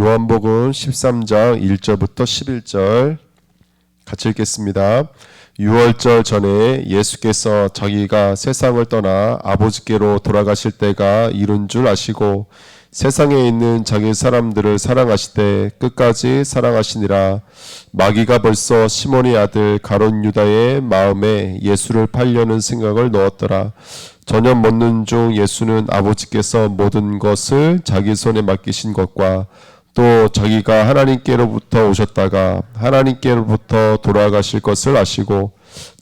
요한복음 13장 1절부터 11절 같이 읽겠습니다. 6월절 전에 예수께서 자기가 세상을 떠나 아버지께로 돌아가실 때가 이른 줄 아시고 세상에 있는 자기 사람들을 사랑하시되 끝까지 사랑하시니라. 마귀가 벌써 시몬의 아들 가룟 유다의 마음에 예수를 팔려는 생각을 넣었더라. 저녁 먹는 중 예수는 아버지께서 모든 것을 자기 손에 맡기신 것과 또 자기가 하나님께로부터 오셨다가 하나님께로부터 돌아가실 것을 아시고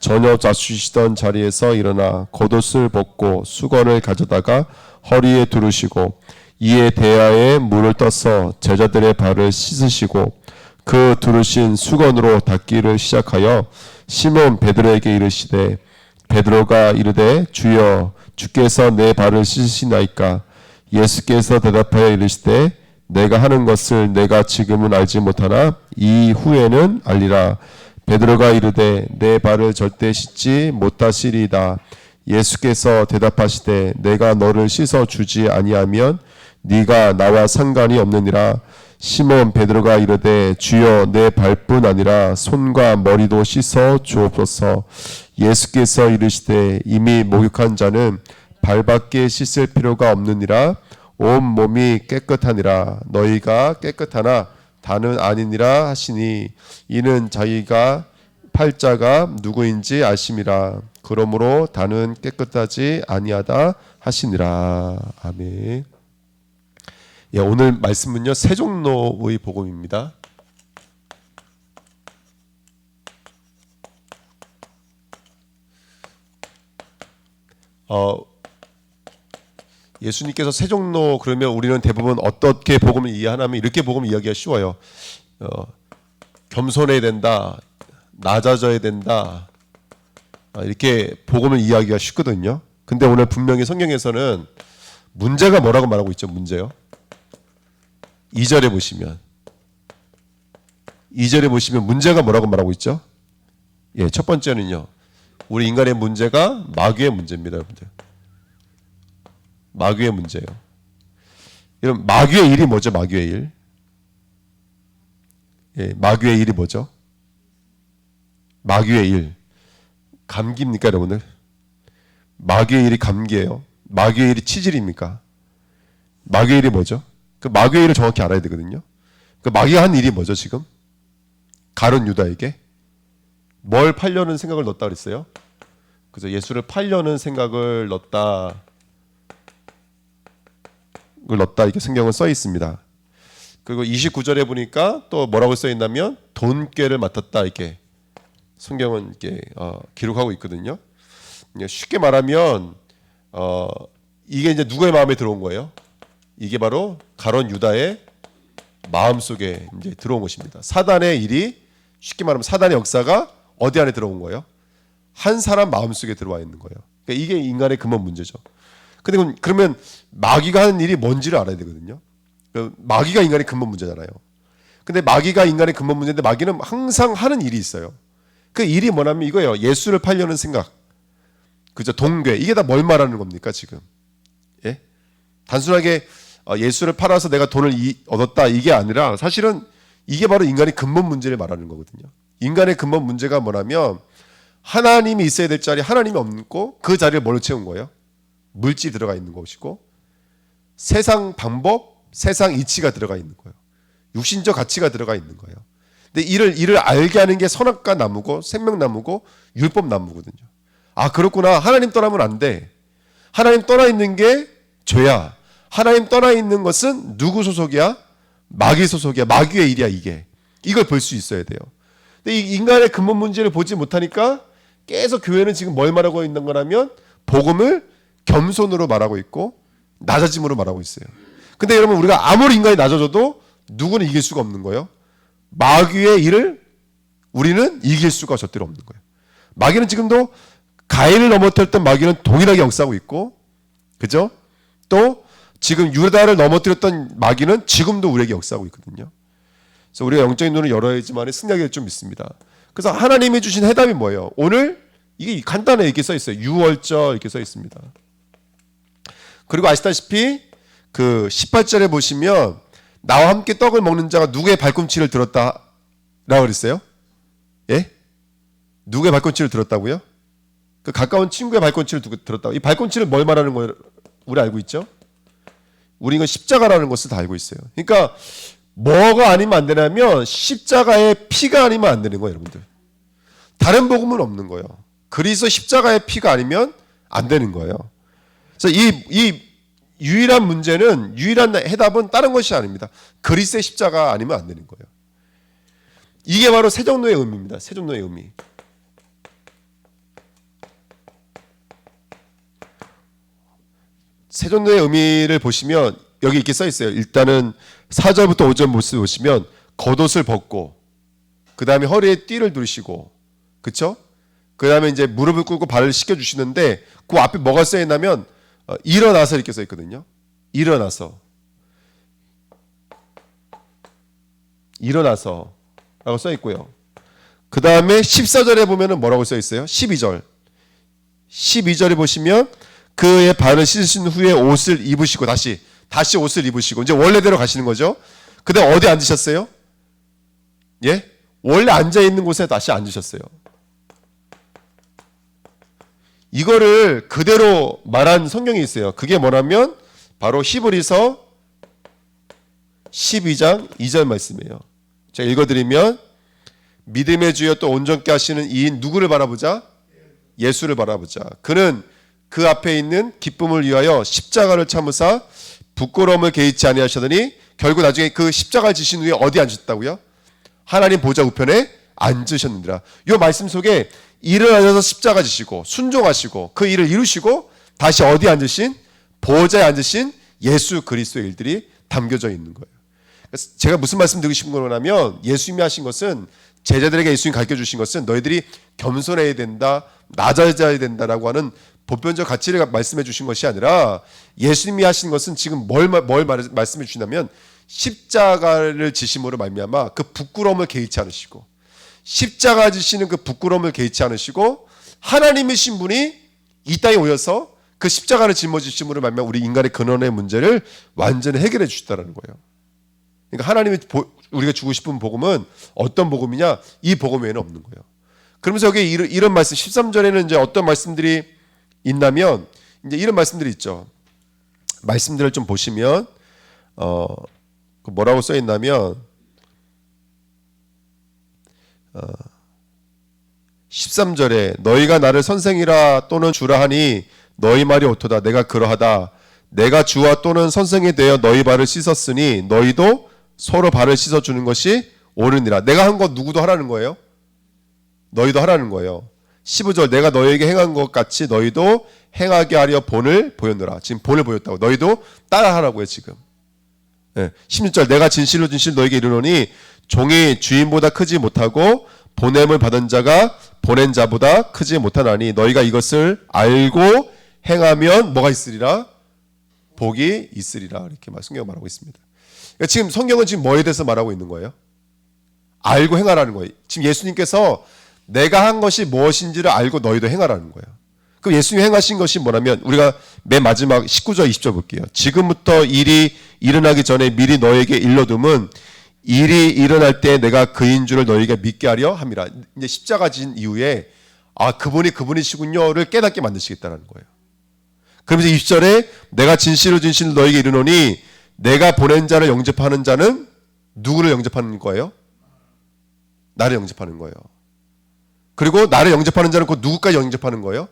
저녁 잡수시던 자리에서 일어나 겉옷을 벗고 수건을 가져다가 허리에 두르시고 이에 대야에 물을 떠서 제자들의 발을 씻으시고 그 두르신 수건으로 닦기를 시작하여 시몬 베드로에게 이르시되 베드로가 이르되 주여 주께서 내 발을 씻으시나이까. 예수께서 대답하여 이르시되 내가 하는 것을 내가 지금은 알지 못하나 이후에는 알리라. 베드로가 이르되 내 발을 절대 씻지 못하시리이다. 예수께서 대답하시되 내가 너를 씻어 주지 아니하면 네가 나와 상관이 없느니라. 시몬 베드로가 이르되 주여 내 발뿐 아니라 손과 머리도 씻어 주옵소서. 예수께서 이르시되 이미 목욕한 자는 발밖에 씻을 필요가 없느니라. 온 몸이 깨끗하니라. 너희가 깨끗하나 다는 아니니라 하시니 이는 자기가 팔자가 누구인지 아심이라. 그러므로 다는 깨끗하지 아니하다 하시니라. 아멘. 예, 오늘 말씀은요 세종로의 복음입니다. 예수님께서 세종로 그러면 우리는 대부분 어떻게 복음을 이해하냐면 이렇게 복음을 이야기하기가 쉬워요. 겸손해야 된다, 낮아져야 된다, 이렇게 복음을 이해하기가 쉽거든요. 근데 오늘 분명히 성경에서는 문제가 뭐라고 말하고 있죠? 문제요. 2절에 보시면 문제가 뭐라고 말하고 있죠? 예, 첫 번째는요. 우리 인간의 문제가 마귀의 문제입니다, 여러분들. 마귀의 문제예요. 여러분, 마귀의 일이 뭐죠? 마귀의 일. 예, 마귀의 일이 뭐죠? 마귀의 일. 감기입니까, 여러분들? 마귀의 일이 감기예요. 마귀의 일이 치질입니까? 마귀의 일이 뭐죠? 그 마귀의 일을 정확히 알아야 되거든요. 그 마귀가 한 일이 뭐죠, 지금? 가룟 유다에게 뭘 팔려는 생각을 넣었다 그랬어요? 그래서 예수를 팔려는 생각을 넣었다 이렇게 성경은 써 있습니다. 그리고 29절에 보니까 또 뭐라고 써 있냐면 돈꾀를 맡았다 이렇게 성경은 이렇게 기록하고 있거든요. 쉽게 말하면 이게 이제 누구의 마음에 들어온 거예요? 이게 바로 가룟 유다의 마음 속에 이제 들어온 것입니다. 사단의 일이 쉽게 말하면 사단의 역사가 어디 안에 들어온 거예요? 한 사람 마음 속에 들어와 있는 거예요. 그러니까 이게 인간의 근본 문제죠. 근데 그러면 마귀가 하는 일이 뭔지를 알아야 되거든요. 마귀가 인간의 근본 문제잖아요. 근데 마귀가 인간의 근본 문제인데 마귀는 항상 하는 일이 있어요. 그 일이 뭐냐면 이거예요. 예수를 팔려는 생각. 그죠? 동괴. 이게 다 뭘 말하는 겁니까 지금? 예? 단순하게 예수를 팔아서 내가 돈을 얻었다 이게 아니라 사실은 이게 바로 인간의 근본 문제를 말하는 거거든요. 인간의 근본 문제가 뭐냐면 하나님이 있어야 될 자리에 하나님이 없고 그 자리를 뭘로 채운 거예요? 물질이 들어가 있는 것이고 세상 방법, 세상 이치가 들어가 있는 거예요. 육신적 가치가 들어가 있는 거예요. 근데 이를 알게 하는 게 선악과 나무고 생명나무고 율법나무거든요. 아 그렇구나. 하나님 떠나면 안 돼. 하나님 떠나 있는 게 죄야. 하나님 떠나 있는 것은 누구 소속이야? 마귀 소속이야. 마귀의 일이야 이게. 이걸 볼 수 있어야 돼요. 근데 이 인간의 근본 문제를 보지 못하니까 계속 교회는 지금 뭘 말하고 있는 거냐면 복음을 겸손으로 말하고 있고 낮아짐으로 말하고 있어요. 근데 여러분 우리가 아무리 인간이 낮아져도 누구는 이길 수가 없는 거예요. 마귀의 일을 우리는 이길 수가 절대로 없는 거예요. 마귀는 지금도 가인을 넘어뜨렸던 마귀는 동일하게 역사하고 있고 그죠? 또 지금 유다를 넘어뜨렸던 마귀는 지금도 우리에게 역사하고 있거든요. 그래서 우리가 영적인 눈을 열어야지만 승리하게 좀 있습니다. 그래서 하나님이 주신 해답이 뭐예요? 오늘 이게 간단하게 이렇게 써 있어요. 6월절 이렇게 써 있습니다. 그리고 아시다시피 그 18절에 보시면 나와 함께 떡을 먹는 자가 누구의 발꿈치를 들었다라고 그랬어요? 예? 누구의 발꿈치를 들었다고요? 그 가까운 친구의 발꿈치를 들었다고. 이 발꿈치를 뭘 말하는 거예요? 우리 알고 있죠? 우리 이건 십자가라는 것을 다 알고 있어요. 그러니까 뭐가 아니면 안 되냐면 십자가의 피가 아니면 안 되는 거예요, 여러분들. 다른 복음은 없는 거예요. 그리스도 십자가의 피가 아니면 안 되는 거예요. 그래서 이 유일한 문제는, 유일한 해답은 다른 것이 아닙니다. 그리스도의 십자가 아니면 안 되는 거예요. 이게 바로 세종로의 의미입니다. 세종로의 의미. 세종로의 의미를 보시면 여기 이렇게 써 있어요. 일단은 4절부터 5절 모습 보시면 겉옷을 벗고 그 다음에 허리에 띠를 두르시고, 그쵸? 그 다음에 이제 무릎을 꿇고 발을 씻겨 주시는데 그 앞에 뭐가 써 있냐면 일어나서 이렇게 써 있거든요. 일어나서 라고 써 있고요. 그 다음에 14절에 보면은 뭐라고 써 있어요? 12절에 보시면 그의 발을 씻으신 후에 옷을 입으시고 다시 옷을 입으시고 이제 원래대로 가시는 거죠. 그 다음 어디 앉으셨어요? 예? 원래 앉아있는 곳에 다시 앉으셨어요. 이거를 그대로 말한 성경이 있어요. 그게 뭐냐면 바로 히브리서 12장 2절 말씀이에요. 제가 읽어드리면 믿음의 주여 또 온전케 하시는 이인 누구를 바라보자? 예수를 바라보자. 그는 그 앞에 있는 기쁨을 위하여 십자가를 참으사 부끄러움을 개의치 아니하시더니 결국 나중에 그 십자가를 지신 후에 어디 앉으셨다고요? 하나님 보좌 우편에 앉으셨느니라. 이 말씀 속에 일어나셔서 십자가 지시고 순종하시고 그 일을 이루시고 다시 어디 앉으신? 보좌에 앉으신 예수 그리스도의 일들이 담겨져 있는 거예요. 그래서 제가 무슨 말씀 드리고 싶은 거냐면 예수님이 하신 것은, 제자들에게 예수님이 가르쳐 주신 것은 너희들이 겸손해야 된다, 낮아져야 된다라고 하는 보편적 가치를 말씀해 주신 것이 아니라 예수님이 하신 것은 지금 뭘 말씀해 주시냐면 십자가를 지심으로 말미암아 그 부끄러움을 개의치 않으시고, 십자가 지시는 그 부끄러움을 개의치 않으시고 하나님이신 분이 이 땅에 오셔서 그 십자가를 짊어지심으로 말미암아 우리 인간의 근원의 문제를 완전히 해결해 주셨다는 거예요. 그러니까 하나님이 우리가 주고 싶은 복음은 어떤 복음이냐? 이 복음 외에는 없는 거예요. 그러면서 여기 이런 말씀 13절에는 이제 어떤 말씀들이 있냐면 이제 이런 말씀들이 있죠. 말씀들을 좀 보시면 뭐라고 써 있냐면 13절에 너희가 나를 선생이라 또는 주라 하니 너희 말이 옳도다. 내가 그러하다. 내가 주와 또는 선생이 되어 너희 발을 씻었으니 너희도 서로 발을 씻어주는 것이 옳으니라. 내가 한 것 누구도 하라는 거예요? 너희도 하라는 거예요. 15절 내가 너희에게 행한 것 같이 너희도 행하게 하려 본을 보였노라. 지금 본을 보였다고. 너희도 따라하라고요 지금. 16절 내가 진실로 너희에게 이르노니 종이 주인보다 크지 못하고 보냄을 받은 자가 보낸 자보다 크지 못하나니 너희가 이것을 알고 행하면 뭐가 있으리라? 복이 있으리라. 이렇게 성경은 말하고 있습니다. 그러니까 지금 성경은 지금 뭐에 대해서 말하고 있는 거예요? 알고 행하라는 거예요. 지금 예수님께서 내가 한 것이 무엇인지를 알고 너희도 행하라는 거예요. 그럼 예수님이 행하신 것이 뭐냐면 우리가 맨 마지막 19절 20절 볼게요. 지금부터 일이 일어나기 전에 미리 너에게 일러둠은 일이 일어날 때 내가 그인 줄을 너희가 믿게 하려 함이라. 이제 십자가 진 이후에 그분이 그분이시군요를 깨닫게 만드시겠다는 거예요. 그러면서 20절에 내가 진실로 너희에게 이르노니 내가 보낸 자를 영접하는 자는 누구를 영접하는 거예요? 나를 영접하는 거예요. 그리고 나를 영접하는 자는 곧 누구까지 영접하는 거예요?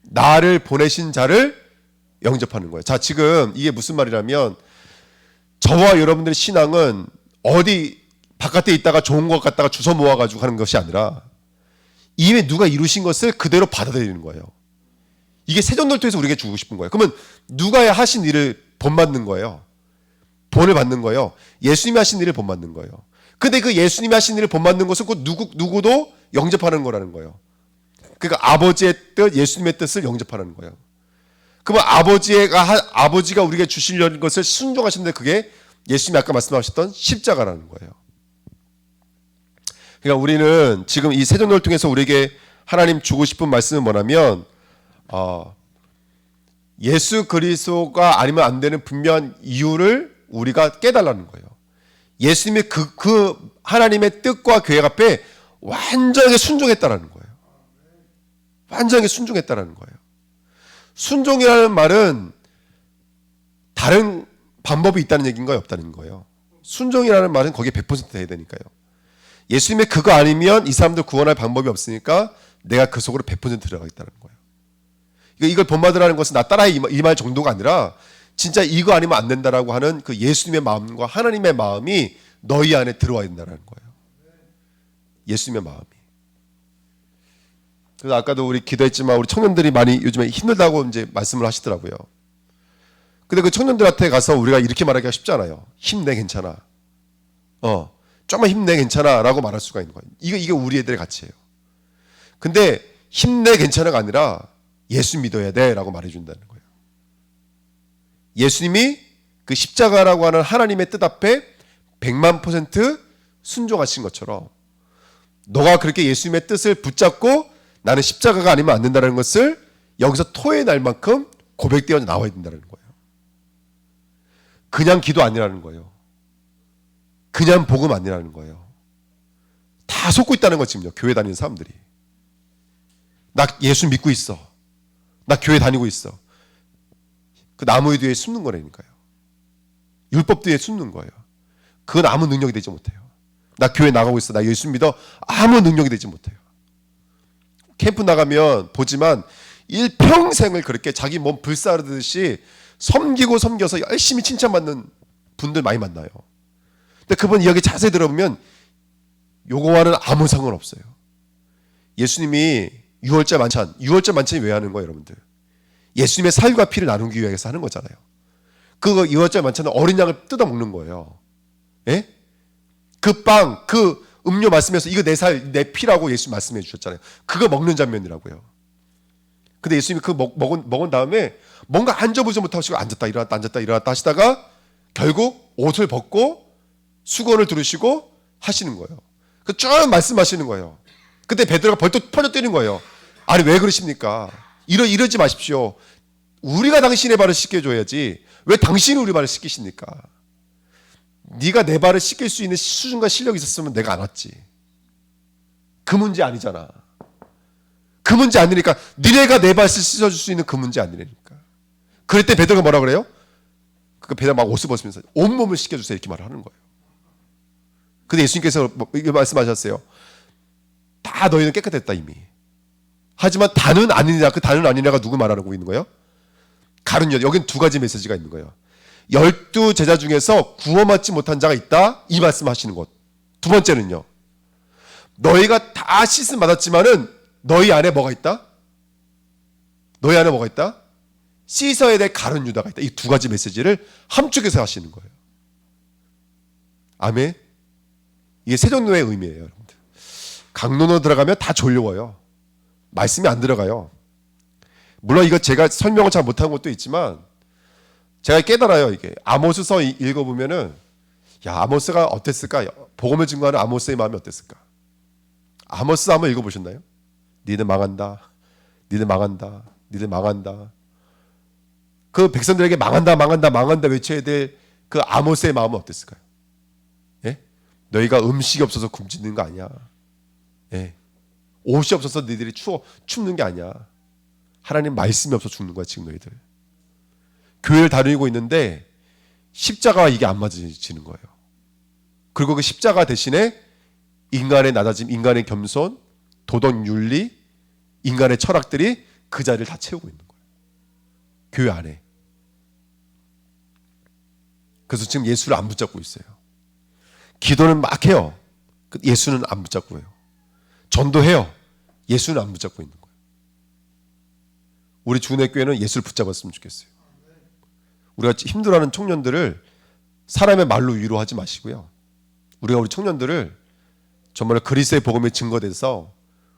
나를 보내신 자를 영접하는 거예요. 자, 지금 이게 무슨 말이냐면 저와 여러분들의 신앙은 어디 바깥에 있다가 좋은 것 갖다가 주워 모아가지고 하는 것이 아니라 이미 누가 이루신 것을 그대로 받아들이는 거예요. 이게 세전돌토에서 우리에게 주고 싶은 거예요. 그러면 누가 하신 일을 본받는 거예요? 본을 받는 거예요. 예수님이 하신 일을 본받는 거예요. 근데 그 예수님이 하신 일을 본받는 것은 곧 누구도 영접하는 거라는 거예요. 그러니까 아버지의 뜻, 예수님의 뜻을 영접하는 거예요. 그러면 아버지가 우리에게 주시려는 것을 순종하시는데 그게 예수님이 아까 말씀하셨던 십자가라는 거예요. 그러니까 우리는 지금 이 세전도를 통해서 우리에게 하나님 주고 싶은 말씀은 뭐냐면 예수 그리스도가 아니면 안 되는 분명한 이유를 우리가 깨달라는 거예요. 예수님의 그 하나님의 뜻과 계획 앞에 완전하게 순종했다라는 거예요. 완전하게 순종했다라는 거예요. 순종이라는 말은 다른 방법이 있다는 얘기인가요? 없다는 거예요. 순종이라는 말은 거기에 100% 돼야 되니까요. 예수님의 그거 아니면 이 사람들 구원할 방법이 없으니까 내가 그 속으로 100% 들어가겠다는 거예요. 이걸 본받으라는 것은 나 따라해 이 말 정도가 아니라 진짜 이거 아니면 안 된다라고 하는 그 예수님의 마음과 하나님의 마음이 너희 안에 들어와야 된다는 거예요. 예수님의 마음이. 그래서 아까도 우리 기도했지만 우리 청년들이 많이 요즘에 힘들다고 이제 말씀을 하시더라고요. 근데 그 청년들한테 가서 우리가 이렇게 말하기가 쉽잖아요. 힘내 괜찮아. 조금만 힘내 괜찮아 라고 말할 수가 있는 거예요. 이게 우리 애들의 가치예요. 근데 힘내 괜찮아가 아니라 예수 믿어야 돼 라고 말해준다는 거예요. 예수님이 그 십자가라고 하는 하나님의 뜻 앞에 100만% 순종하신 것처럼 너가 그렇게 예수님의 뜻을 붙잡고 나는 십자가가 아니면 안 된다는 것을 여기서 토해낼 만큼 고백되어 나와야 된다는 거예요. 그냥 기도 아니라는 거예요. 그냥 복음 아니라는 거예요. 다 속고 있다는 거 지금요. 교회 다니는 사람들이. 나 예수 믿고 있어. 나 교회 다니고 있어. 그 나무 뒤에 숨는 거라니까요. 율법 뒤에 숨는 거예요. 그건 아무 능력이 되지 못해요. 나 교회 나가고 있어. 나 예수 믿어. 아무 능력이 되지 못해요. 캠프 나가면 보지만 일평생을 그렇게 자기 몸 불사르듯이 섬겨서 열심히 칭찬받는 분들 많이 만나요. 근데 그분 이야기 자세히 들어보면 요거와는 아무 상관없어요. 예수님이 6월절 만찬이 왜 하는 거예요, 여러분들? 예수님의 살과 피를 나누기 위해서 하는 거잖아요. 그 6월절 만찬은 어린 양을 뜯어 먹는 거예요. 예? 그 빵, 그 음료 말씀에서 이거 내 살, 내 피라고 예수님 말씀해 주셨잖아요. 그거 먹는 장면이라고요. 근데 예수님이 그거 먹은 다음에 뭔가 앉아보지 못하시고 앉았다 일어났다 하시다가 결국 옷을 벗고 수건을 두르시고 하시는 거예요. 그 쭉 말씀하시는 거예요. 그때 베드로가 벌떡 퍼져 뛰는 거예요. 아니 왜 그러십니까? 이러지 마십시오. 우리가 당신의 발을 씻겨줘야지 왜 당신이 우리 발을 씻기십니까? 네가 내 발을 씻길 수 있는 수준과 실력이 있었으면 내가 안 왔지. 그 문제 아니잖아. 그 문제 아니니까 니네가 내 발을 씻어줄 수 있는 그 문제 아니니까. 그럴 때 베드로가 뭐라 그래요? 그 베드로가 막 옷을 벗으면서 온몸을 씻겨주세요 이렇게 말을 하는 거예요. 근데 예수님께서 이렇게 말씀하셨어요. 다 너희는 깨끗했다 이미. 하지만 다는 아니냐. 그 다는 아니냐가 누구 말하고 있는 거예요? 가룟 유다. 여긴 두 가지 메시지가 있는 거예요. 12 제자 중에서 구원받지 못한 자가 있다. 이 말씀하시는 것. 두 번째는요. 너희가 다 씻음 받았지만은 너희 안에 뭐가 있다? 너희 안에 뭐가 있다? 씻어야 될 가룟 유다가 있다. 이 두 가지 메시지를 함축해서 하시는 거예요. 아멘. 이게 세종로의 의미예요, 여러분들. 강론으로 들어가면 다 졸려워요. 말씀이 안 들어가요. 물론 이거 제가 설명을 잘 못한 것도 있지만 제가 깨달아요. 이게 아모스서 읽어보면은 야 아모스가 어땠을까? 복음을 증거하는 아모스의 마음이 어땠을까? 아모스 한번 읽어보셨나요? 니들 망한다. 니들 망한다. 니들 망한다. 그 백성들에게 망한다 외쳐야 될 그 아모스의 마음은 어땠을까요? 예? 너희가 음식이 없어서 굶주리는 거 아니야. 예. 옷이 없어서 너희들이 춥는 게 아니야. 하나님 말씀이 없어서 죽는 거야 지금 너희들. 교회를 다니고 있는데 십자가와 이게 안 맞아지는 거예요. 그리고 그 십자가 대신에 인간의 낮아짐, 인간의 겸손, 도덕 윤리, 인간의 철학들이 그 자리를 다 채우고 있는 거예요. 교회 안에. 그래서 지금 예수를 안 붙잡고 있어요. 기도는 막 해요. 예수는 안 붙잡고 해요. 전도해요. 예수는 안 붙잡고 있는 거예요. 우리 주내교회는 예수를 붙잡았으면 좋겠어요. 우리가 힘들어하는 청년들을 사람의 말로 위로하지 마시고요. 우리가 우리 청년들을 정말 그리스도의 복음에 증거돼서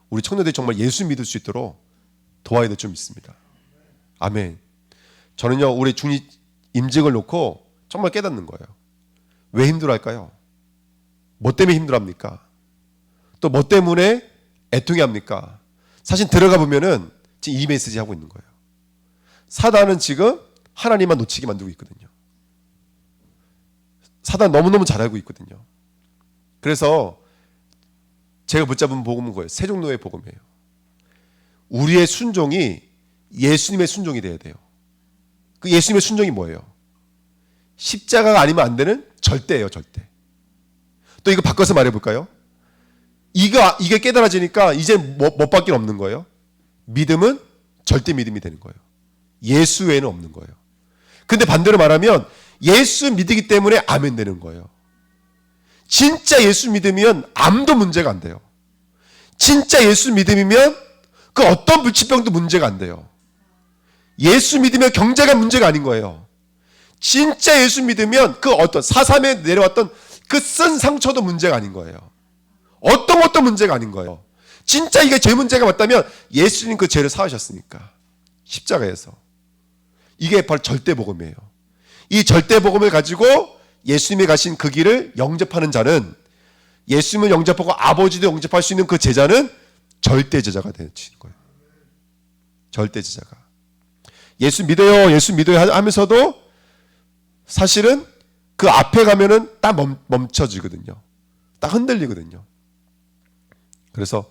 우리 청년들이 정말 예수 믿을 수 있도록 도와야 될 점 있습니다. 아멘. 저는요 우리 중립 임직을 놓고 정말 깨닫는 거예요. 왜 힘들어할까요? 뭐 때문에 힘들어합니까? 또 뭐 때문에 애통해합니까? 사실 들어가 보면은 지금 이 메시지 하고 있는 거예요. 사단은 지금 하나님만 놓치게 만들고 있거든요. 사단 너무너무 잘 알고 있거든요. 그래서 제가 붙잡은 복음은 뭐예요? 세종로의 복음이에요. 우리의 순종이 예수님의 순종이 돼야 돼요. 그 예수님의 순종이 뭐예요? 십자가가 아니면 안 되는 절대예요, 절대. 또 이거 바꿔서 말해볼까요? 이게 깨달아지니까 이제 뭐밖에 없는 거예요? 믿음은 절대 믿음이 되는 거예요. 예수 외에는 없는 거예요. 근데 반대로 말하면 예수 믿기 때문에 아멘 되는 거예요. 진짜 예수 믿으면 암도 문제가 안 돼요. 진짜 예수 믿음이면 그 어떤 불치병도 문제가 안 돼요. 예수 믿으면 경제가 문제가 아닌 거예요. 진짜 예수 믿으면 그 어떤 사삼에 내려왔던 그 쓴 상처도 문제가 아닌 거예요. 어떤 것도 문제가 아닌 거예요. 진짜 이게 죄 문제가 맞다면 예수님 그 죄를 사하셨으니까 십자가에서. 이게 바로 절대복음이에요. 이 절대복음을 가지고 예수님이 가신 그 길을 영접하는 자는, 예수님을 영접하고 아버지도 영접할 수 있는 그 제자는 절대제자가 되는 거예요. 절대제자가. 예수 믿어요, 예수 믿어요 하면서도 사실은 그 앞에 가면은 딱 멈춰지거든요. 딱 흔들리거든요. 그래서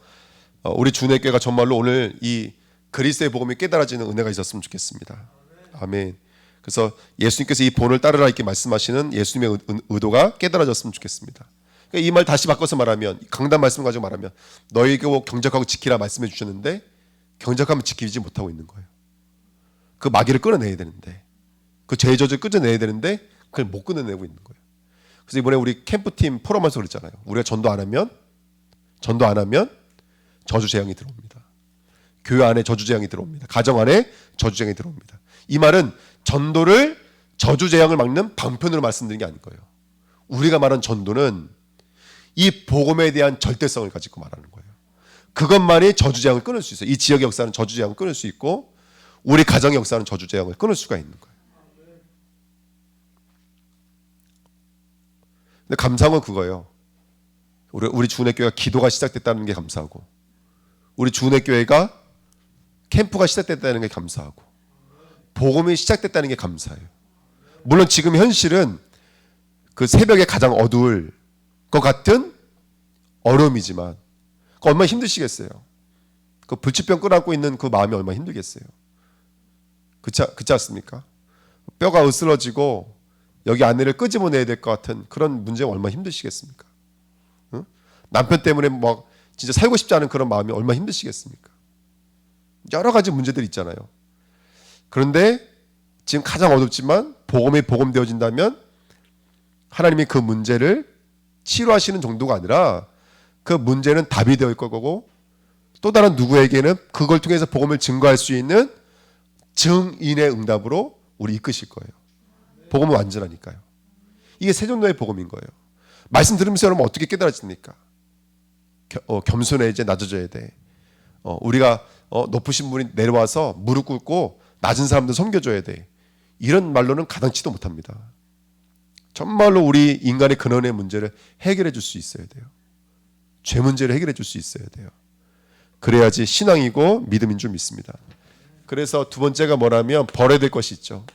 우리 주내교회가 정말로 오늘 이 그리스도의 복음이 깨달아지는 은혜가 있었으면 좋겠습니다. 아멘. 그래서 예수님께서 이 본을 따르라 이렇게 말씀하시는 예수님의 의도가 깨달아졌으면 좋겠습니다. 그러니까 이 말 다시 바꿔서 말하면, 강단 말씀 가지고 말하면, 너희에게 경적하고 지키라 말씀해 주셨는데 경적하면 지키지 못하고 있는 거예요. 그 마귀를 끌어내야 되는데, 그 죄의 저주를 끊어내야 되는데 그걸 못 끊어내고 있는 거예요. 그래서 이번에 우리 캠프팀 포럼에서 그랬잖아요. 우리가 전도 안 하면 저주 재앙이 들어옵니다. 교회 안에 저주 재앙이 들어옵니다. 가정 안에 저주 재앙이 들어옵니다. 이 말은 전도를 저주 재앙을 막는 방편으로 말씀드린 게 아닌 거예요. 우리가 말한 전도는 이 복음에 대한 절대성을 가지고 말하는 거예요. 그것만이 저주 재앙을 끊을 수 있어요. 이 지역의 역사는 저주 재앙을 끊을 수 있고, 우리 가정의 역사는 저주 재앙을 끊을 수가 있는 거예요. 근데 감사한 건 그거예요. 우리 주은혜교회가 기도가 시작됐다는 게 감사하고, 우리 주은혜교회가 캠프가 시작됐다는 게 감사하고, 복음이 시작됐다는 게 감사해요. 물론 지금 현실은 그 새벽에 가장 어두울 것 같은 어려움이지만 얼마나 힘드시겠어요. 그 불치병 끌어안고 있는 그 마음이 얼마나 힘들겠어요. 그렇지 않습니까? 뼈가 으스러지고 여기 안에를 끄집어내야 될 것 같은 그런 문제가 얼마나 힘드시겠습니까? 응? 남편 때문에 막 진짜 살고 싶지 않은 그런 마음이 얼마나 힘드시겠습니까? 여러 가지 문제들이 있잖아요. 그런데 지금 가장 어둡지만 복음이 복음되어진다면 하나님이 그 문제를 치료하시는 정도가 아니라 그 문제는 답이 되어 있을 거고, 또 다른 누구에게는 그걸 통해서 복음을 증거할 수 있는 증인의 응답으로 우리 이끄실 거예요. 복음은 완전하니까요. 이게 세종로의 복음인 거예요. 말씀 들으면서 여러분 어떻게 깨달아집니까? 겸손해 이제 낮아져야 돼. 우리가 높으신 분이 내려와서 무릎 꿇고 낮은 사람들 섬겨줘야 돼. 이런 말로는 가당치도 못합니다. 정말로 우리 인간의 근원의 문제를 해결해 줄 수 있어야 돼요. 죄 문제를 해결해 줄 수 있어야 돼요. 그래야지 신앙이고 믿음인 줄 믿습니다. 그래서 두 번째가 뭐라면 버려야 될 것이 있죠.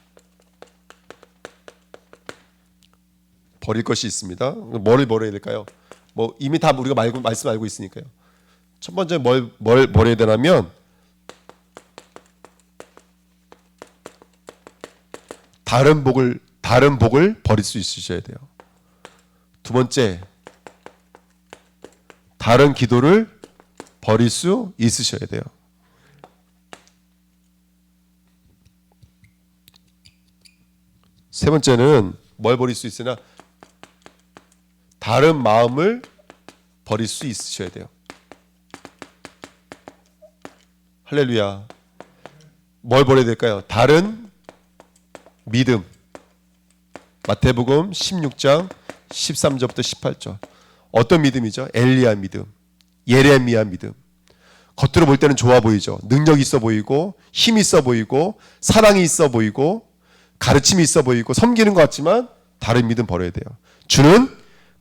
버릴 것이 있습니다. 뭐를 버려야 될까요? 뭐 이미 다 우리가 말씀 알고 있으니까요. 첫 번째 뭘 버려야 되냐면 다른 복을 버릴 수 있으셔야 돼요. 두 번째, 다른 기도를 버릴 수 있으셔야 돼요. 세 번째는 뭘 버릴 수 있으나 다른 마음을 버릴 수 있으셔야 돼요. 할렐루야. 뭘 버려야 될까요? 다른 믿음. 마태복음 16장 13절부터 18절. 어떤 믿음이죠? 엘리야 믿음, 예레미야 믿음. 겉으로 볼 때는 좋아 보이죠. 능력 있어 보이고, 힘 있어 보이고, 사랑이 있어 보이고, 가르침이 있어 보이고, 섬기는 것 같지만 다른 믿음 버려야 돼요. 주는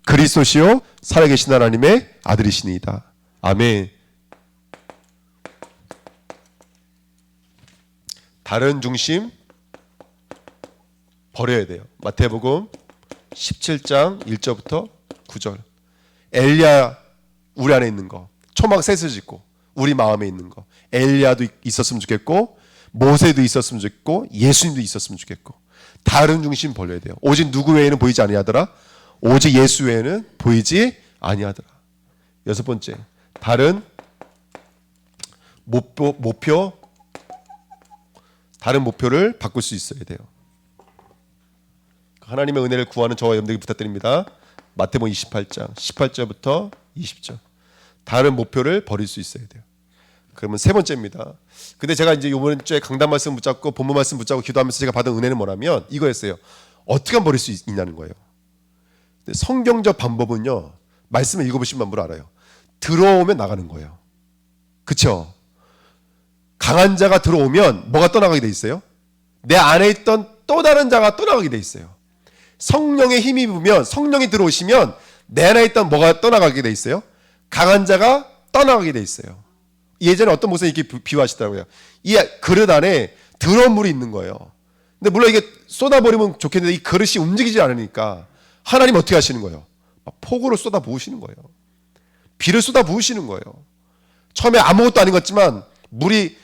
그리스도시요 살아계신 하나님의 아들이시니이다. 아멘. 다른 중심 버려야 돼요. 마태복음 17장 1절부터 9절. 엘리야 우리 안에 있는 거, 초막 셋을 짓고 우리 마음에 있는 거. 엘리야도 있었으면 좋겠고, 모세도 있었으면 좋겠고, 예수님도 있었으면 좋겠고. 다른 중심 벌려야 돼요. 오직 누구 외에는 보이지 아니하더라. 오직 예수 외에는 보이지 아니하더라. 여섯 번째, 다른 목표, 다른 목표를 바꿀 수 있어야 돼요. 하나님의 은혜를 구하는 저와 여러분들에게 부탁드립니다. 마태복음 28장 18절부터 20절. 다른 목표를 버릴 수 있어야 돼요. 그러면 세 번째입니다. 근데 제가 이제 이번 주에 강단 말씀 붙잡고 본문 말씀 붙잡고 기도하면서 제가 받은 은혜는 뭐냐면 이거였어요. 어떻게 하면 버릴 수 있냐는 거예요. 근데 성경적 방법은요, 말씀을 읽어보신 분은 알아요. 들어오면 나가는 거예요. 그렇죠? 강한 자가 들어오면 뭐가 떠나가게 돼 있어요? 내 안에 있던 또 다른 자가 떠나가게 돼 있어요. 성령의 힘이 부면, 성령이 들어오시면 내 안에 있던 뭐가 떠나가게 돼 있어요? 강한 자가 떠나가게 돼 있어요. 예전에 어떤 목사님이 이렇게 비유하시더라고요. 이 그릇 안에 더러운 물이 있는 거예요. 근데 물론 이게 쏟아버리면 좋겠는데 이 그릇이 움직이지 않으니까 하나님 어떻게 하시는 거예요? 폭우를 쏟아 부으시는 거예요. 비를 쏟아 부으시는 거예요. 처음에 아무것도 아닌 것 같지만 물이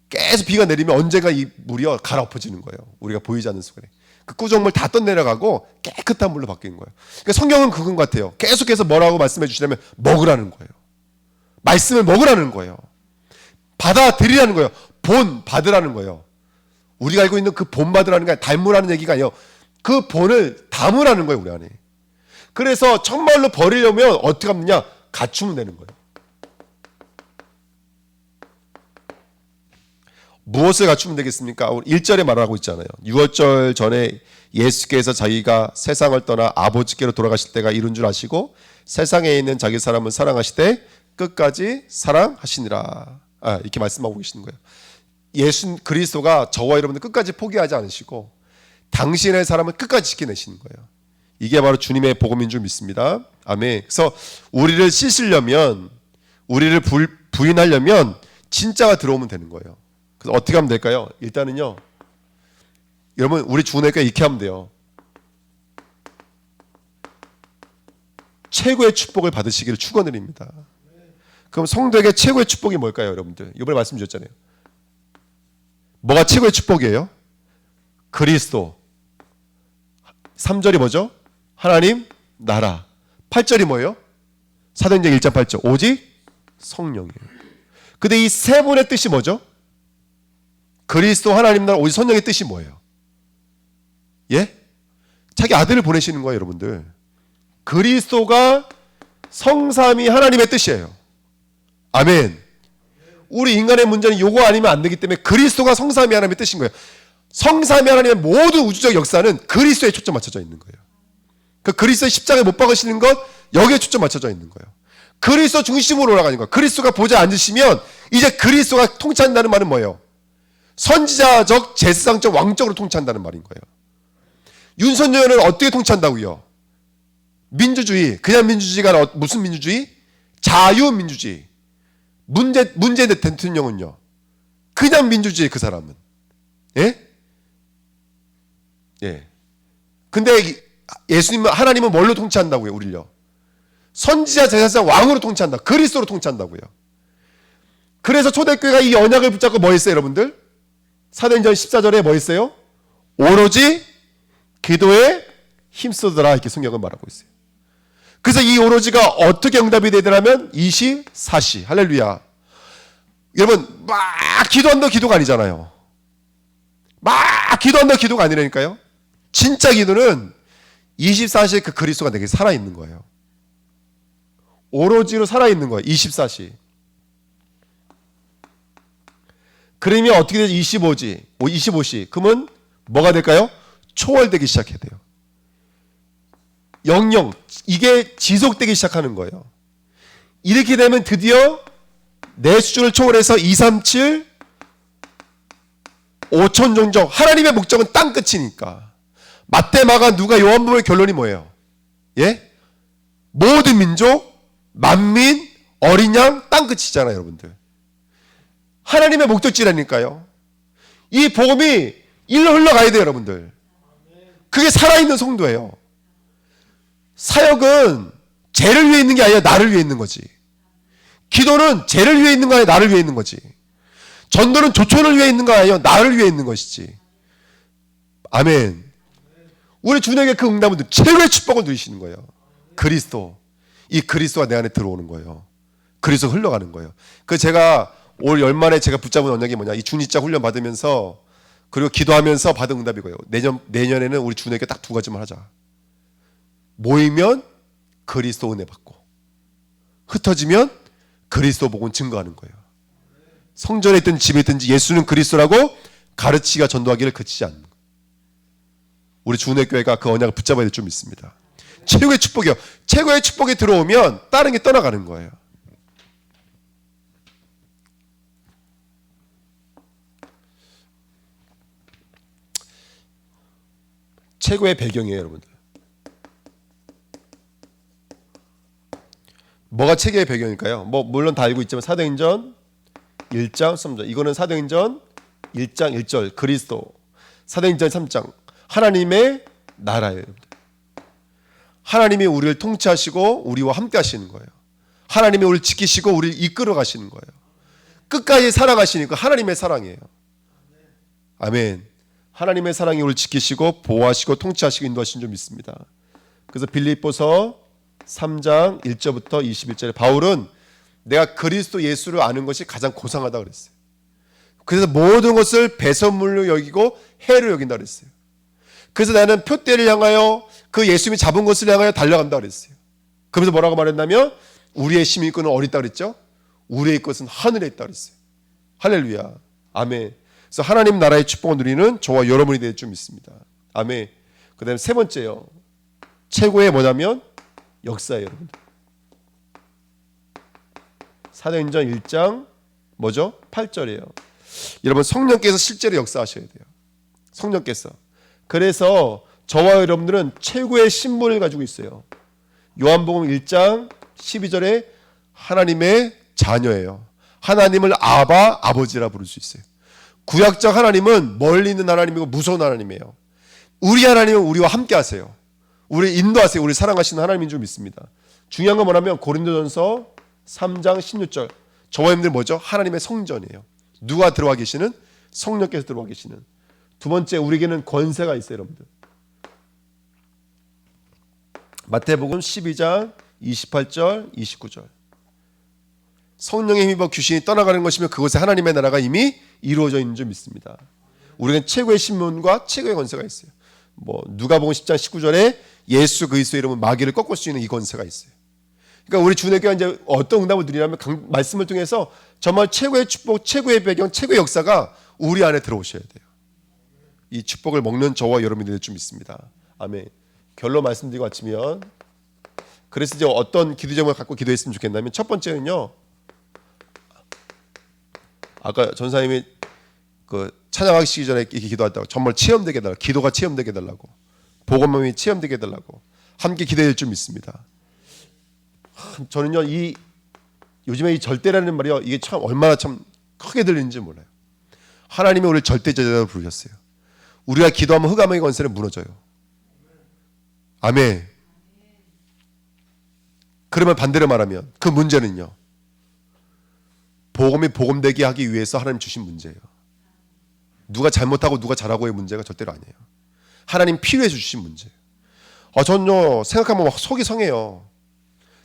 계속 비가 내리면 언젠가 이 물이요 갈아엎어지는 거예요. 우리가 보이지 않는 순간에. 그 꾸정물 다 떠내려가고 깨끗한 물로 바뀌는 거예요. 그러니까 성경은 그건 같아요. 계속해서 뭐라고 말씀해 주시냐면 먹으라는 거예요. 말씀을 먹으라는 거예요. 받아들이라는 거예요. 본 받으라는 거예요. 우리가 알고 있는 그 본 받으라는 게 아니라 담으라는 얘기가 아니에요. 그 본을 담으라는 거예요, 우리 안에. 그래서 정말로 버리려면 어떻게 하느냐? 갖추면 되는 거예요. 무엇을 갖추면 되겠습니까? 1절에 말하고 있잖아요. 6월절 전에 예수께서 자기가 세상을 떠나 아버지께로 돌아가실 때가 이룬 줄 아시고 세상에 있는 자기 사람을 사랑하시되 끝까지 사랑하시니라. 이렇게 말씀하고 계시는 거예요. 예수 그리스도가 저와 여러분들 끝까지 포기하지 않으시고 당신의 사람을 끝까지 지켜내시는 거예요. 이게 바로 주님의 복음인 줄 믿습니다. 아멘. 그래서 우리를 씻으려면, 우리를 부인하려면 진짜가 들어오면 되는 거예요. 그래서 어떻게 하면 될까요? 일단은요, 여러분 우리 주내가 이렇게 하면 돼요. 최고의 축복을 받으시기를 축원드립니다. 그럼 성도에게 최고의 축복이 뭘까요, 여러분들? 이번에 말씀 주셨잖아요. 뭐가 최고의 축복이에요? 그리스도. 3절이 뭐죠? 하나님, 나라. 8절이 뭐예요? 사도행전 1장 8절. 오직 성령이에요. 근데 이 세 분의 뜻이 뭐죠? 그리스도, 하나님, 나라, 오직 성령의 뜻이 뭐예요? 예? 자기 아들을 보내시는 거예요, 여러분들. 그리스도가 성삼위 하나님의 뜻이에요. 아멘. 우리 인간의 문제는 요거 아니면 안 되기 때문에 그리스도가 성삼위 하나님의 뜻인 거예요. 성삼위 하나님의 모든 우주적 역사는 그리스도에 초점 맞춰져 있는 거예요. 그 그리스도의 십자가에 못 박으시는 것, 여기에 초점 맞춰져 있는 거예요. 그리스도 중심으로 올라가는 거예요. 그리스도가 보좌에 앉으시면 이제 그리스도가 통치한다는 말은 뭐예요? 선지자적, 제사장적, 왕적으로 통치한다는 말인 거예요. 윤석열은 어떻게 통치한다고요? 민주주의. 그냥 민주주의가 무슨 민주주의? 자유민주주의. 문재 대통령은요, 그냥 민주주의. 그 사람은. 예? 예. 근데 예수님은, 하나님은 뭘로 통치한다고요, 우리를요? 선지자, 제사장, 왕으로 통치한다. 그리스도로 통치한다고요. 그래서 초대교회가 이 언약을 붙잡고 뭐 했어요, 여러분들? 사도행전 14절에 뭐 했어요? 오로지 기도에 힘쓰더라. 이렇게 성경은 말하고 있어요. 그래서 이 오로지가 어떻게 응답이 되더라면 24시. 할렐루야. 여러분, 막 기도한다 기도가 아니잖아요. 막 기도한다 기도가 아니라니까요. 진짜 기도는 24시에 그 그리스도가 내게 살아있는 거예요. 오로지로 살아있는 거예요. 24시. 그러면 어떻게 되죠? 25시. 그러면 뭐가 될까요? 초월되기 시작해야 돼요. 영영. 이게 지속되기 시작하는 거예요. 이렇게 되면 드디어 내 수준을 초월해서 2, 3, 7, 5천 종족. 하나님의 목적은 땅 끝이니까. 마태, 마가, 누가, 요한복음의 결론이 뭐예요? 예? 모든 민족, 만민, 어린 양, 땅 끝이잖아요, 여러분들. 하나님의 목적지라니까요. 이 복음이 일로 흘러가야 돼요, 여러분들. 그게 살아있는 성도예요. 사역은 쟤를 위해 있는 게 아니라 나를 위해 있는 거지. 기도는 쟤를 위해 있는 거 아니라 나를 위해 있는 거지. 전도는 조촌을 위해 있는 거 아니라 나를 위해 있는 것이지. 아멘. 우리 주님에게 그 응답은 최고의 축복을 누리시는 거예요. 그리스도. 이 그리스도가 내 안에 들어오는 거예요. 그리스도 흘러가는 거예요. 그 제가 올 연말에 제가 붙잡은 언약이 뭐냐, 이 중직자 훈련 받으면서 그리고 기도하면서 받은 응답이 거예요. 내년에는 우리 주님에게 딱 두 가지만 하자. 모이면 그리스도 은혜 받고, 흩어지면 그리스도 복음 증거하는 거예요. 성전에 있든 집에 있든지 예수는 그리스도라고 가르치기가 전도하기를 그치지 않는 거예요. 우리 주은혜교회가 그 언약을 붙잡아야 될 줄 믿습니다. 최고의 축복이요. 최고의 축복이 들어오면 다른 게 떠나가는 거예요. 최고의 배경이에요, 여러분들. 뭐가 최고의 배경일까요? 뭐 물론 다 알고 있지만 사도행전 1장 3절, 이거는 사도행전 1장 1절 그리스도, 사도행전 3장 하나님의 나라예요. 하나님이 우리를 통치하시고 우리와 함께 하시는 거예요. 하나님이 우리를 지키시고 우리를 이끌어 가시는 거예요. 끝까지 사랑하시니까 하나님의 사랑이에요. 아멘. 하나님의 사랑이 우리를 지키시고 보호하시고 통치하시고 인도하시는 줄 믿습니다. 그래서 빌립보서 3장 1절부터 21절에 바울은 내가 그리스도 예수를 아는 것이 가장 고상하다 그랬어요. 그래서 모든 것을 배설물로 여기고 해로 여긴다 그랬어요. 그래서 나는 표대를 향하여 그 예수님이 잡은 것을 향하여 달려간다 그랬어요. 그러면서 뭐라고 말했냐면 우리의 힘이 있고는 어디 있다 그랬죠? 우리의 것은 하늘에 있다 그랬어요. 할렐루야. 아멘. 그래서 하나님 나라의 축복을 누리는 저와 여러분이 될 줄 믿습니다. 아멘. 그 다음에 세 번째요. 최고의 뭐냐면 역사예요, 여러분. 사도행전 1장 뭐죠? 8절이에요. 여러분 성령께서 실제로 역사하셔야 돼요. 성령께서. 그래서 저와 여러분들은 최고의 신분을 가지고 있어요. 요한복음 1장 12절에 하나님의 자녀예요. 하나님을 아바, 아버지라 부를 수 있어요. 구약적 하나님은 멀리 있는 하나님이고 무서운 하나님이에요. 우리 하나님은 우리와 함께 하세요. 우리 인도하세요. 우리 사랑하시는 하나님인 줄 믿습니다. 중요한 건 뭐냐면 고린도전서 3장 16절 저와 여러분들 뭐죠? 하나님의 성전이에요. 누가 들어와 계시는? 성령께서 들어와 계시는. 두 번째, 우리에게는 권세가 있어요, 여러분들. 마태복음 12장 28절 29절 성령에 힘입어 귀신이 떠나가는 것이며 그곳에 하나님의 나라가 이미 이루어져 있는 줄 믿습니다. 우리는 최고의 신분과 최고의 권세가 있어요. 뭐 누가복음 10장 19절에 예수 그리스도의 이름은 마귀를 꺾을 수 있는 이 권세가 있어요. 그러니까 우리 주님께가 이제 어떤 응답을 누리냐면 말씀을 통해서 정말 최고의 축복, 최고의 배경, 최고의 역사가 우리 안에 들어오셔야 돼요. 이 축복을 먹는 저와 여러분이 될 줄 믿습니다. 아멘. 결론 말씀드리고 마치면, 그래서 이제 어떤 기도 제목을 갖고 기도했으면 좋겠냐면, 첫 번째는요, 아까 전사님이 그 찬양하기 시기 전에 이렇게 기도했다고 정말 체험되게 해달라고, 기도가 체험되게 해달라고, 복음이 체험되게 해달라고 함께 기도할 줄 믿습니다. 저는요, 요즘에 이 절대라는 말이요, 이게 참 얼마나 참 크게 들리는지 몰라요. 하나님이 우리를 절대제자로 부르셨어요. 우리가 기도하면 흑암의 권세는 무너져요. 아멘. 그러면 반대로 말하면 그 문제는요, 복음이 복음되게 하기 위해서 하나님 주신 문제예요. 누가 잘못하고 누가 잘하고의 문제가 절대로 아니에요. 하나님 필요해서 주신 문제예요. 저는요, 생각하면 막 속이 상해요.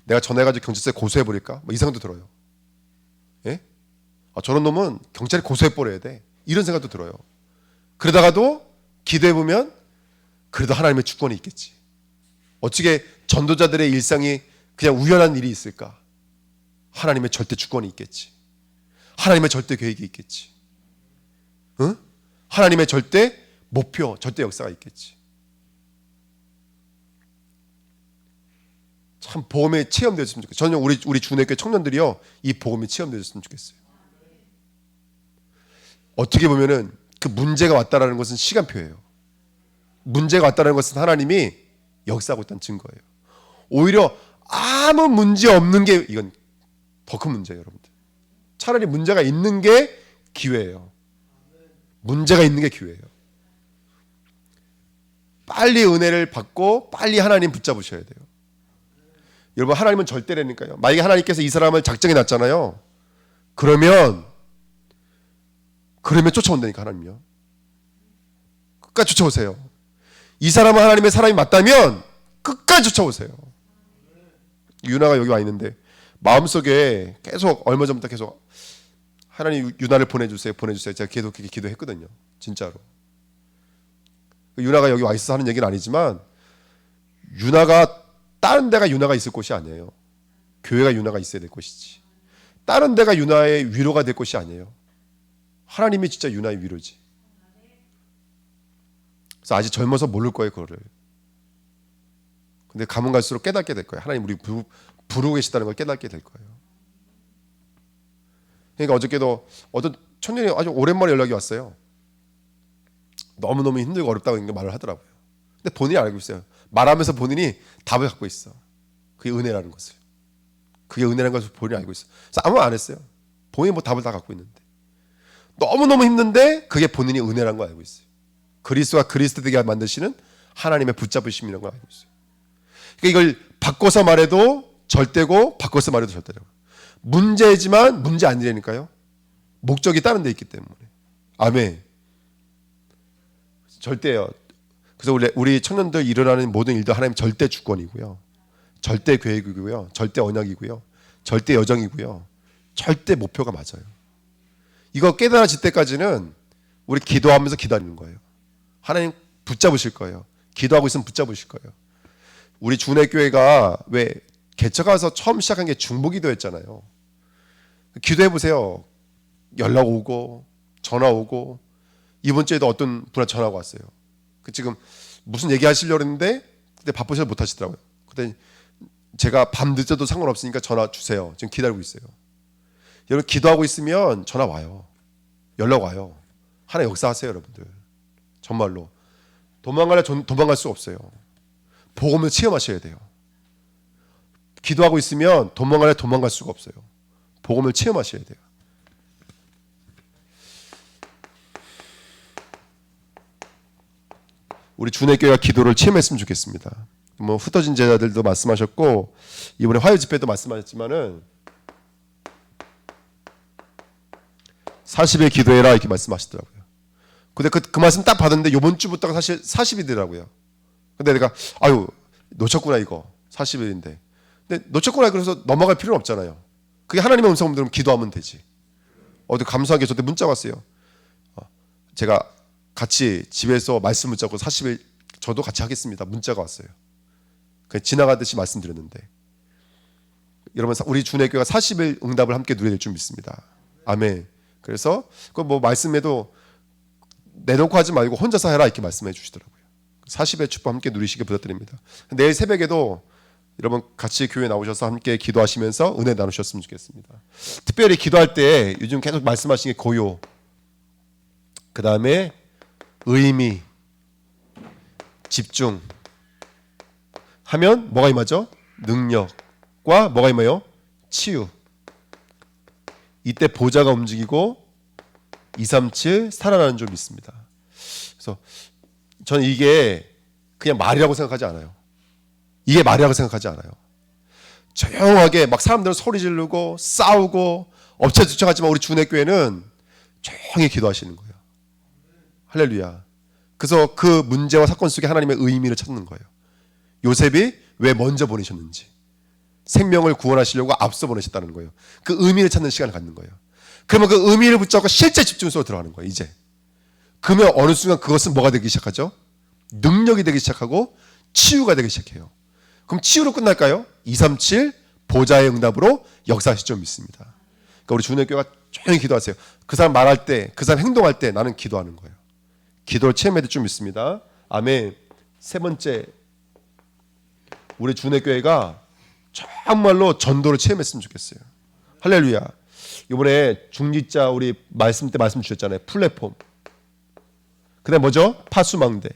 내가 전화해가지고 경찰서에 고소해버릴까? 뭐 이 생각도 들어요. 예? 저런 놈은 경찰에 고소해버려야 돼. 이런 생각도 들어요. 그러다가도 기도해보면 그래도 하나님의 주권이 있겠지. 어떻게 전도자들의 일상이 그냥 우연한 일이 있을까? 하나님의 절대 주권이 있겠지. 하나님의 절대 계획이 있겠지. 응? 하나님의 절대 목표, 절대 역사가 있겠지. 참 복음에 체험되었으면 좋겠어요. 저는 우리 주내교회 청년들이요, 이 복음이 체험되었으면 좋겠어요. 어떻게 보면은 그 문제가 왔다라는 것은 시간표예요. 문제가 왔다라는 것은 하나님이 역사하고 있다는 증거예요. 오히려 아무 문제 없는 게 이건 더 큰 문제예요, 여러분들. 차라리 문제가 있는 게 기회예요. 문제가 있는 게 기회예요. 빨리 은혜를 받고 빨리 하나님 붙잡으셔야 돼요. 여러분, 하나님은 절대라니까요. 만약에 하나님께서 이 사람을 작정해 놨잖아요. 그러면 쫓아온다니까. 하나님요, 끝까지 쫓아오세요. 이 사람은 하나님의 사람이 맞다면 끝까지 쫓아오세요. 유나가 여기 와 있는데 마음속에 계속 얼마 전부터 계속 하나님 유나를 보내주세요. 제가 계속 그렇게 기도했거든요. 진짜로. 유나가 여기 와 있어서 하는 얘기는 아니지만, 유나가 다른 데가 유나가 있을 곳이 아니에요. 교회가 유나가 있어야 될 곳이지. 다른 데가 유나의 위로가 될 곳이 아니에요. 하나님이 진짜 유나의 위로지. 그래서 아직 젊어서 모를 거예요, 그거를. 근데 가면 갈수록 깨닫게 될 거예요. 하나님 우리 부르고 계시다는 걸 깨닫게 될 거예요. 그러니까 어저께도 어떤 청년이 아주 오랜만에 연락이 왔어요. 너무너무 힘들고 어렵다고 말을 하더라고요. 근데 본인이 알고 있어요. 말하면서 본인이 답을 갖고 있어. 그게 은혜라는 것을. 그게 은혜라는 것을 본인이 알고 있어. 그래서 아무 말 안 했어요. 본인이 뭐 답을 다 갖고 있는데. 너무너무 힘든데 그게 본인이 은혜라는 걸 알고 있어요. 그리스도가 그리스도 되게 만드시는 하나님의 붙잡으심이라는 걸 알고 있어요. 그러니까 이걸 바꿔서 말해도 절대고 바꿔서 말해도 절대라고. 문제지만 문제 아니라니까요. 목적이 다른 데 있기 때문에. 아멘. 절대예요. 그래서 우리 청년들 일어나는 모든 일도 하나님 절대 주권이고요, 절대 계획이고요, 절대 언약이고요, 절대 여정이고요, 절대 목표가 맞아요. 이거 깨달아질 때까지는 우리 기도하면서 기다리는 거예요. 하나님 붙잡으실 거예요. 기도하고 있으면 붙잡으실 거예요. 우리 준회교회가 왜 개척해서 처음 시작한 게 중보기도였잖아요. 기도해 보세요. 연락 오고 전화 오고, 이번 주에도 어떤 분한테 전화가 왔어요. 지금 무슨 얘기 하시려고 했는데 그때 바쁘셔서 못 하시더라고요. 그때 제가 밤 늦어도 상관없으니까 전화 주세요. 지금 기다리고 있어요. 여러분, 기도하고 있으면 전화 와요. 연락 와요. 하나님 역사하세요, 여러분들. 정말로 도망갈 수 없어요. 복음을 체험하셔야 돼요. 기도하고 있으면 도망갈 수가 없어요. 복음을 체험하셔야 돼요. 우리 준회교회가 기도를 체험했으면 좋겠습니다. 뭐 흩어진 제자들도 말씀하셨고, 이번에 화요 집회도 말씀하셨지만은 40일 기도해라 이렇게 말씀하시더라고요. 근데 그 말씀 딱 받았는데 이번 주부터가 사실 40일이더라고요. 근데 내가 놓쳤구나, 이거 40일인데. 근데 놓쳤구나, 그래서 넘어갈 필요는 없잖아요. 그게 하나님의 음성을 들으면 기도하면 되지. 어디 감사하게 저한테 문자 왔어요. 제가 같이 집에서 말씀 붙잡고 40일 저도 같이 하겠습니다. 문자가 왔어요. 그냥 지나가듯이 말씀드렸는데, 여러분, 우리 준회교회가 40일 응답을 함께 누려야 될 줄 믿습니다. 아멘. 그래서 그 뭐 말씀에도 내놓고 하지 말고 혼자서 해라 이렇게 말씀해 주시더라고요. 40일 축복 함께 누리시길 부탁드립니다. 내일 새벽에도 여러분 같이 교회 나오셔서 함께 기도하시면서 은혜 나누셨으면 좋겠습니다. 특별히 기도할 때 요즘 계속 말씀하신 게 고요, 그 다음에 의미, 집중 하면 뭐가 임하죠? 능력과 뭐가 임해요? 치유. 이때 보좌가 움직이고 237 살아나는 줄 믿습니다. 그래서 저는 이게 그냥 말이라고 생각하지 않아요. 이게 말이라고 생각하지 않아요. 조용하게 막 사람들은 소리 지르고 싸우고 엎쳐지쳐하지만 우리 준회교회는 조용히 기도하시는 거예요. 할렐루야. 그래서 그 문제와 사건 속에 하나님의 의미를 찾는 거예요. 요셉이 왜 먼저 보내셨는지, 생명을 구원하시려고 앞서 보내셨다는 거예요. 그 의미를 찾는 시간을 갖는 거예요. 그러면 그 의미를 붙잡고 실제 집중 속으로 들어가는 거예요. 이제 그러면 어느 순간 그것은 뭐가 되기 시작하죠? 능력이 되기 시작하고 치유가 되기 시작해요. 그럼 치유로 끝날까요? 237 보좌의 응답으로 역사하실 줄 믿습니다. 그러니까 우리 준회교회가 조용히 기도하세요. 그 사람 말할 때, 그 사람 행동할 때 나는 기도하는 거예요. 기도를 체험해야 될 줄 믿습니다. 아멘. 세 번째, 우리 준회교회가 정말로 전도를 체험했으면 좋겠어요. 할렐루야. 이번에 중지자 우리 말씀 때 말씀 주셨잖아요. 플랫폼. 그 다음 뭐죠? 파수망대.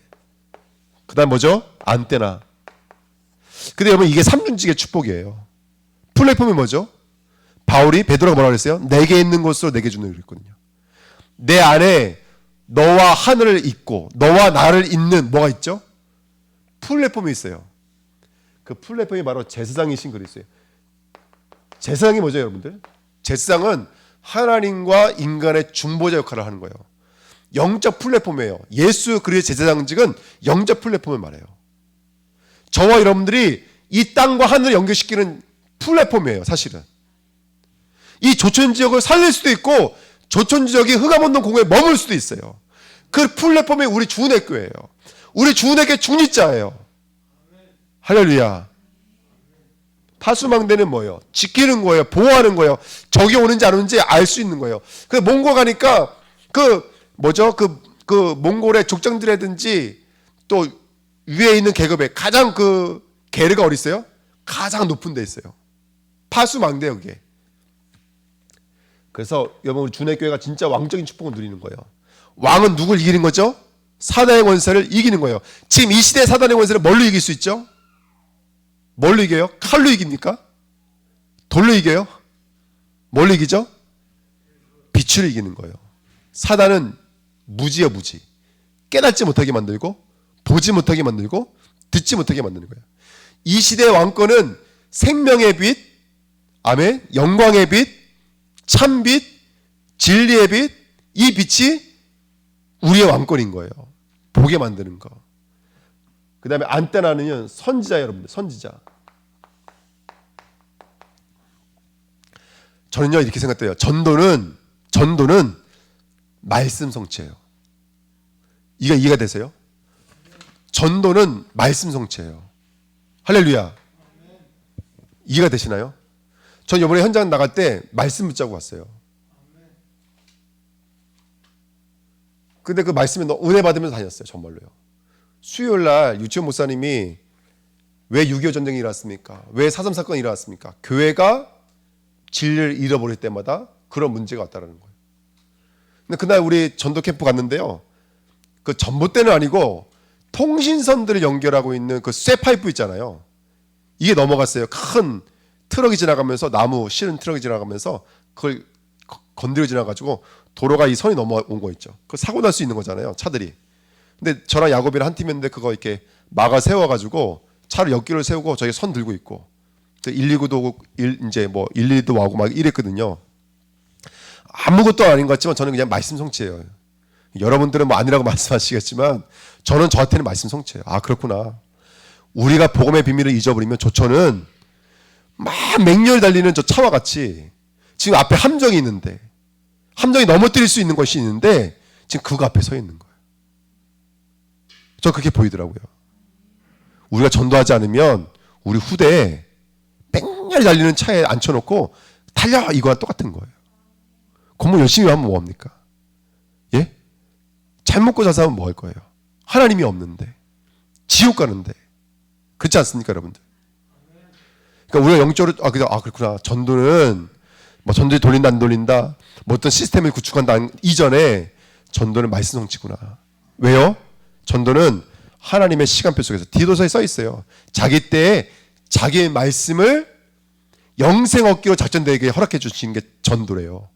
그 다음 뭐죠? 안테나. 근데 여러분, 이게 삼중직의 축복이에요. 플랫폼이 뭐죠? 바울이 베드로가 뭐라고 그랬어요? 내게 있는 것으로 내게 주는 그랬거든요. 내 안에 너와 하늘을 잇고 너와 나를 잇는 뭐가 있죠? 플랫폼이 있어요. 그 플랫폼이 바로 제사장이신 그리스도예요. 제사장이 뭐죠, 여러분들? 제사장은 하나님과 인간의 중보자 역할을 하는 거예요. 영적 플랫폼이에요. 예수 그리스도의 제사장직은 영적 플랫폼을 말해요. 저와 여러분들이 이 땅과 하늘을 연결시키는 플랫폼이에요, 사실은. 이 조천지역을 살릴 수도 있고 조천지역이 흑암원동 공회에 머물 수도 있어요. 그 플랫폼이 우리 주은혜교회예요. 우리 주은혜교회 중립자예요. 할렐루야. 파수망대는 뭐예요? 지키는 거예요. 보호하는 거예요. 적이 오는지 안 오는지 알 수 있는 거예요. 그 몽골 가니까 그 몽골의 족장들이라든지 또 위에 있는 계급에 가장 그 게르가 어디 있어요? 가장 높은 데 있어요. 파수망대요, 그게. 그래서 여러분 우리 주내교회가 진짜 왕적인 축복을 누리는 거예요. 왕은 누굴 이기는 거죠? 사단의 권세를 이기는 거예요. 지금 이 시대의 사단의 권세를 뭘로 이길 수 있죠? 뭘로 이겨요? 칼로 이깁니까? 돌로 이겨요? 뭘로 이기죠? 빛으로 이기는 거예요. 사단은 무지야, 무지. 깨닫지 못하게 만들고 보지 못하게 만들고 듣지 못하게 만드는 거예요. 이 시대의 왕권은 생명의 빛, 아멘, 영광의 빛, 참빛, 진리의 빛, 이 빛이 우리의 왕권인 거예요. 보게 만드는 거. 그 다음에 안테나는 선지자, 여러분들, 선지자. 저는요 이렇게 생각돼요. 전도는 말씀 성취예요. 이해가 되세요? 전도는 말씀 성취예요. 할렐루야. 이해가 되시나요? 전 이번에 현장 나갈 때 말씀 붙잡고 왔어요. 근데 그 말씀에 은혜 받으면서 다녔어요. 정말로요. 수요일날 유치원 목사님이 왜 6.25 전쟁이 일어났습니까? 왜 4.3 사건이 일어났습니까? 교회가 진리를 잃어버릴 때마다 그런 문제가 왔다는 거예요. 근데 그날 우리 전도 캠프 갔는데요. 그 전봇대는 아니고 통신선들을 연결하고 있는 그 쇠파이프 있잖아요. 이게 넘어갔어요. 큰 트럭이 지나가면서, 나무 실은 트럭이 지나가면서 그걸 건드려 지나가지고 도로가 이 선이 넘어온 거 있죠. 그 사고 날 수 있는 거잖아요, 차들이. 근데 저랑 야곱이랑 한 팀이었는데 그거 이렇게 막아 세워가지고 차를 옆길을 세우고 저희 선 들고 있고 119도 오고 이제 뭐 112도 와고 막 이랬거든요. 아무것도 아닌 것 같지만 저는 그냥 말씀 성취예요. 여러분들은 뭐 아니라고 말씀하시겠지만 저는 저한테는 말씀 성취예요. 아, 그렇구나. 우리가 복음의 비밀을 잊어버리면 조천은 막 맹렬히 달리는 저 차와 같이 지금 앞에 함정이 있는데, 함정이 넘어뜨릴 수 있는 것이 있는데 지금 그거 앞에 서 있는 거예요. 저 그렇게 보이더라고요. 우리가 전도하지 않으면 우리 후대에 맹렬히 달리는 차에 앉혀놓고 달려, 이거와 똑같은 거예요. 공부 열심히 하면 뭐합니까? 예? 잘 먹고 잘 살면 뭐 할 거예요? 하나님이 없는데, 지옥 가는데. 그렇지 않습니까, 여러분들? 그러니까 우리가 영적으로 그렇구나. 전도는 뭐 전도를 돌린다 안 돌린다, 뭐 어떤 시스템을 구축한다 이전에 전도는 말씀 성취구나. 왜요? 전도는 하나님의 시간표 속에서 디도서에 써 있어요. 자기 때에 자기의 말씀을 영생 얻기로 작전되게 허락해 주시는 게 전도래요.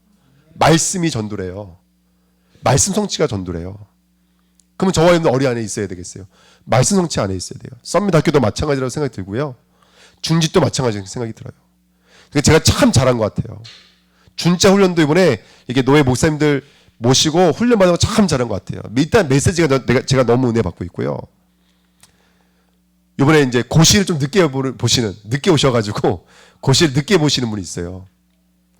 말씀이 전도래요. 말씀 성취가 전도래요. 그러면 저와 여러분 어디 안에 있어야 되겠어요? 말씀 성취 안에 있어야 돼요. 썸밋 학교도 마찬가지라고 생각이 들고요. 중직도 마찬가지라고 생각이 들어요. 제가 참 잘한 것 같아요. 준자 훈련도 이번에 이게 노예 목사님들 모시고 훈련 받은 거 참 잘한 것 같아요. 일단 메시지가 제가 너무 은혜 받고 있고요. 이번에 이제 고시를 좀 늦게 오셔가지고 고시를 늦게 보시는 분이 있어요.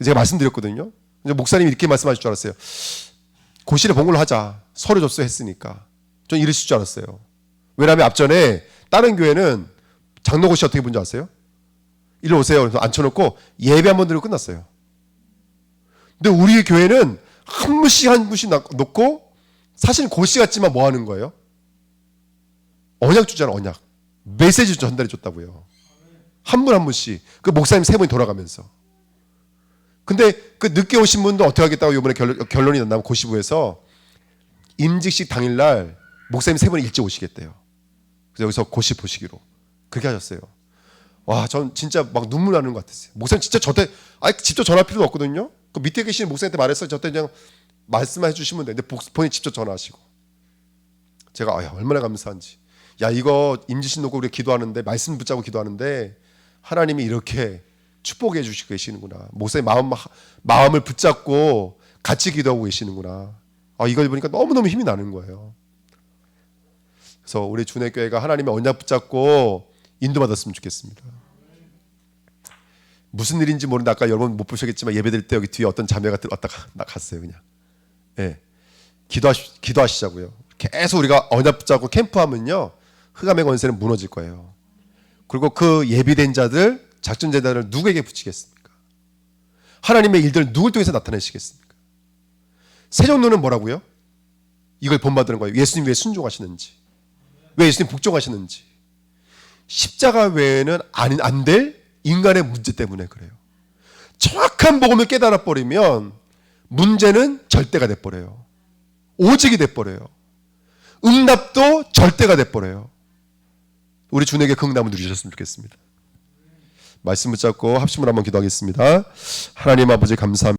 제가 말씀드렸거든요. 목사님이 이렇게 말씀하실 줄 알았어요. 고시를 본 걸로 하자. 서류 접수했으니까. 전 이러실 줄 알았어요. 왜냐하면 앞전에 다른 교회는 장로고시 어떻게 본 줄 아세요? 이리 오세요. 그래서 앉혀놓고 예배 한 번 드리고 끝났어요. 근데 우리 교회는 한 분씩 놓고 사실 고시 같지만 뭐 하는 거예요? 언약 주잖아, 언약. 메시지 전달해 줬다고요. 한 분 한 분씩. 그 목사님 세 분이 돌아가면서. 근데 그 늦게 오신 분도 어떻게 하겠다고 이번에 결론이 났나면 고시부에서 임직식 당일날 목사님 세 분이 일찍 오시겠대요. 그래서 여기서 고시 보시기로 그렇게 하셨어요. 와, 전 진짜 막 눈물 나는 것 같았어요. 목사님 진짜 저한테 직접 전화할 필요도 없거든요. 그 밑에 계시는 목사님한테 말했어요. 저한테 그냥 말씀해 주시면 되는데 본인이 직접 전화하시고. 제가 얼마나 감사한지. 야, 이거 임지신 놓고 우리 기도하는데, 말씀 붙잡고 기도하는데 하나님이 이렇게 축복해 주시고 계시는구나. 목사의 마음을 붙잡고 같이 기도하고 계시는구나. 이걸 보니까 너무너무 힘이 나는 거예요. 그래서 우리 준회교회가 하나님의 언약 붙잡고 인도받았으면 좋겠습니다. 무슨 일인지 모르는데 아까 여러분 못 보셨겠지만 예배드릴 때 여기 뒤에 어떤 자매가 왔다가 갔어요. 그냥 기도하시자고요. 계속 우리가 언약 붙잡고 캠프하면요, 흑암의 권세는 무너질 거예요. 그리고 그 예비된 자들, 작전 제단을 누구에게 붙이겠습니까? 하나님의 일들을 누굴 통해서 나타내시겠습니까? 세종론은 뭐라고요? 이걸 본받는 거예요. 예수님 왜 순종하시는지, 왜 예수님 복종하시는지. 십자가 외에는 안 될 인간의 문제 때문에 그래요. 정확한 복음을 깨달아 버리면 문제는 절대가 돼 버려요. 오직이 돼 버려요. 응답도 절대가 돼 버려요. 우리 주님에게 그 응답을 누리셨으면 좋겠습니다. 말씀 붙잡고 합심을 한번 기도하겠습니다. 하나님 아버지 감사합니다.